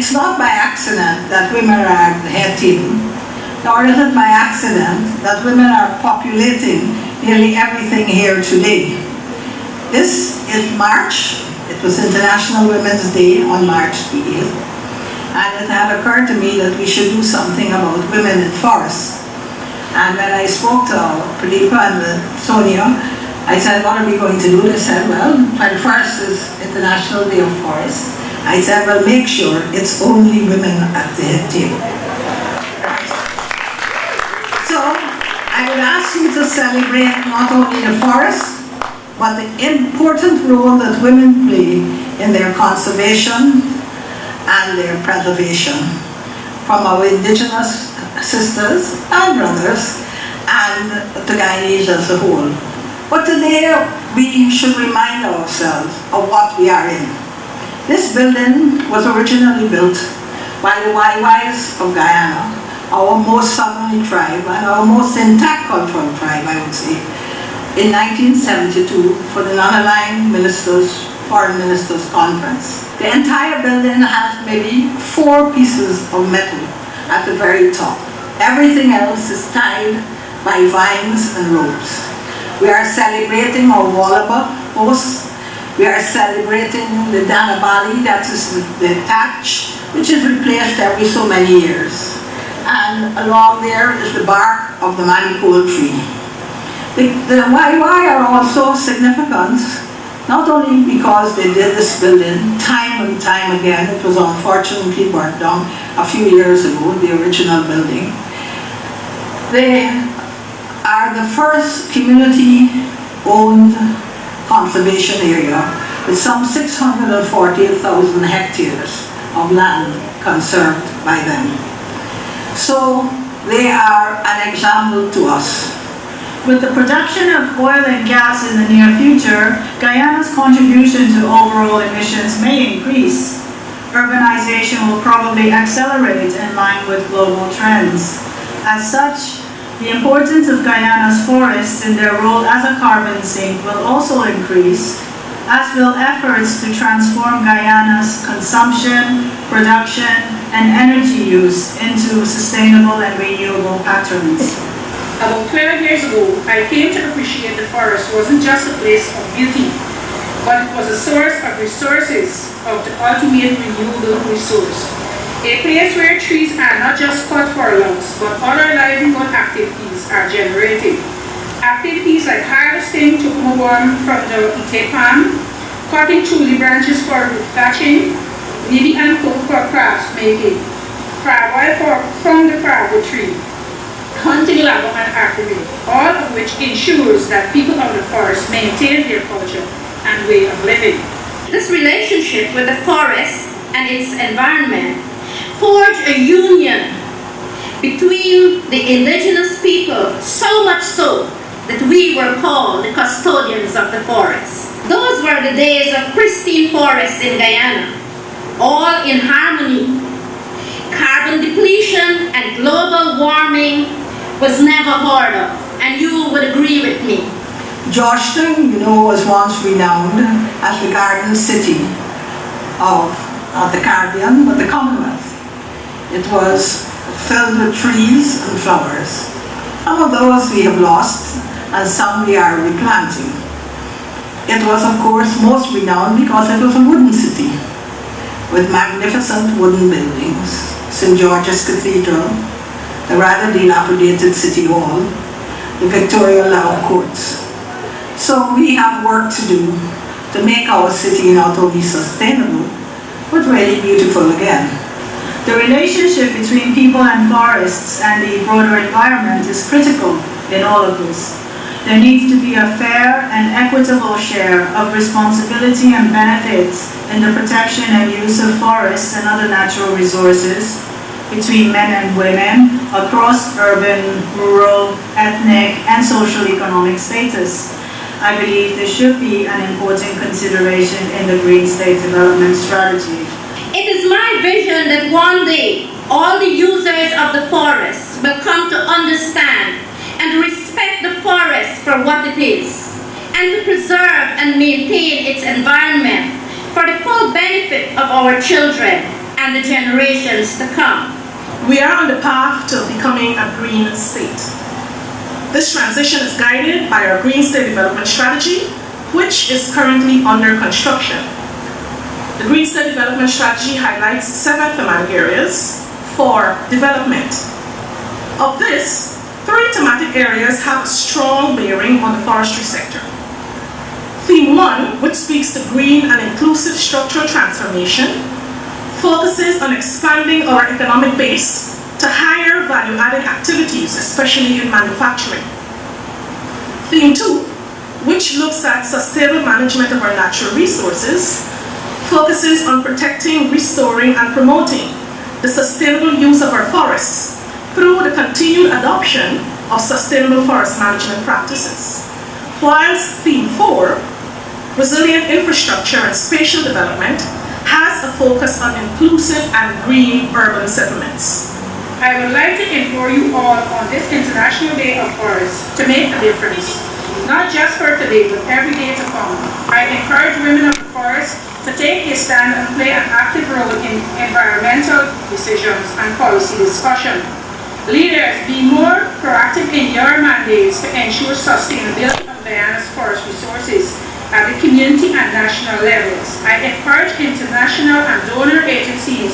It's not by accident that women are at the head table, nor is it by accident that women are populating nearly everything here today. This is March. It was International Women's Day on March the 8th, and it had occurred to me that we should do something about women in forests. And when I spoke to Pradeepa and Sonia, I said, what are we going to do? They said, well, 21st is International Day of Forests. I said, well, make sure it's only women at the head table. So I would ask you to celebrate not only the forest, but the important role that women play in their conservation and their preservation, from our indigenous sisters and brothers and the Guyanese as a whole. But today we should remind ourselves of what we are in. This building was originally built by the Waiwais of Guyana, our most southerly tribe and our most intact cultural tribe, I would say, in 1972 for the Non-Aligned Ministers, Foreign Ministers Conference. The entire building has maybe 4 pieces of metal at the very top. Everything else is tied by vines and ropes. We are celebrating our Wallaba host. We are celebrating the Danabali, that is the thatch, which is replaced every so many years. And along there is the bark of the manicold tree. The Waiwai are also significant, not only because they did this building time and time again. It was unfortunately burnt down a few years ago, the original building. They are the first community-owned conservation area with some 640,000 hectares of land conserved by them. So they are an example to us. With the production of oil and gas in the near future, Guyana's contribution to overall emissions may increase. Urbanization will probably accelerate in line with global trends. As such, the importance of Guyana's forests in their role as a carbon sink will also increase, as will efforts to transform Guyana's consumption, production, and energy use into sustainable and renewable patterns. About 12 years ago, I came to appreciate the forest wasn't just a place of beauty, but it was a source of resources, of the ultimate renewable resource. A place where trees are not just cut for logs, but other livelihood activities are generated. Activities like harvesting tucumba worm from the ite palm, cutting tule branches for roof thatching, kneading and cook for crafts making, crab oil from the crabwood tree, hunting, labor, and archery, all of which ensures that people of the forest maintain their culture and way of living. This relationship with the forest and its environment forged a union between the indigenous people, so much so that we were called the custodians of the forest. Those were the days of pristine forests in Guyana, all in harmony. Carbon depletion and global warming was never heard of, and you would agree with me. Georgetown, you know, was once renowned as the Garden City of not the Caribbean, but the Commonwealth. It was filled with trees and flowers. Some of those we have lost, and some we are replanting. It was, of course, most renowned because it was a wooden city with magnificent wooden buildings. St. George's Cathedral, the rather dilapidated City Hall, the Victoria Law Courts. So we have work to do to make our city not only sustainable, but really beautiful again. The relationship between people and forests and the broader environment is critical in all of this. There needs to be a fair and equitable share of responsibility and benefits in the protection and use of forests and other natural resources between men and women across urban, rural, ethnic, and social-economic status. I believe this should be an important consideration in the Green State Development Strategy. It is my vision that one day all the users of the forest will come to understand and respect the forest for what it is, and to preserve and maintain its environment for the full benefit of our children and the generations to come. We are on the path to becoming a green state. This transition is guided by our Green State Development Strategy, which is currently under construction. The Green State Development Strategy highlights 7 thematic areas for development. Of this, 3 thematic areas have a strong bearing on the forestry sector. Theme 1, which speaks to green and inclusive structural transformation, focuses on expanding our economic base to higher value-added activities, especially in manufacturing. Theme 2, which looks at sustainable management of our natural resources, focuses on protecting, restoring, and promoting the sustainable use of our forests through the continued adoption of sustainable forest management practices. Whilst Theme 4, resilient infrastructure and spatial development, has a focus on inclusive and green urban settlements. I would like to implore you all on this International Day of Forests to make a difference, not just for today, but every day to come. I encourage women of the forest to take a stand and play an active role in environmental decisions and policy discussion. Leaders, be more proactive in your mandates to ensure sustainability of Guyana's forest resources at the community and national levels. I encourage international and donor agencies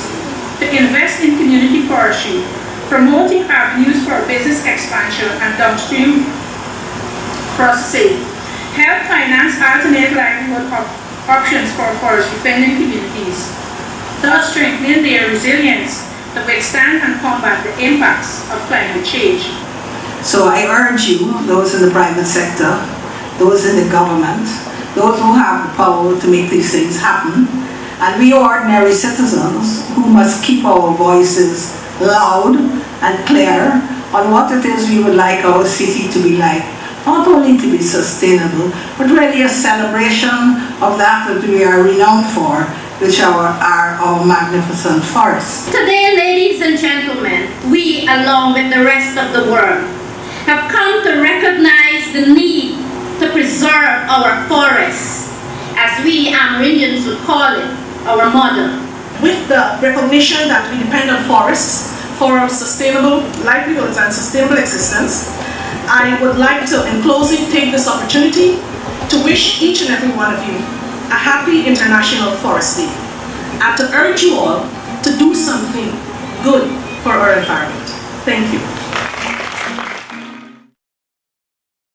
to invest in community forestry, promoting avenues for business expansion and downstream processing. Help finance alternate livelihood options for forest dependent communities, thus strengthening their resilience to withstand and combat the impacts of climate change. So I urge you, those in the private sector, those in the government, those who have the power to make these things happen, and we ordinary citizens who must keep our voices loud and clear on what it is we would like our city to be like. Not only to be sustainable, but really a celebration of that we are renowned for, which are our magnificent forests. Today, ladies and gentlemen, we, along with the rest of the world, have come to recognize the need to preserve our forests, as we Amerindians would call it, our mother. With the recognition that we depend on forests for our sustainable livelihoods and sustainable existence, I would like to, in closing, take this opportunity to wish each and every one of you a happy International Forest Day, and to urge you all to do something good for our environment. Thank you.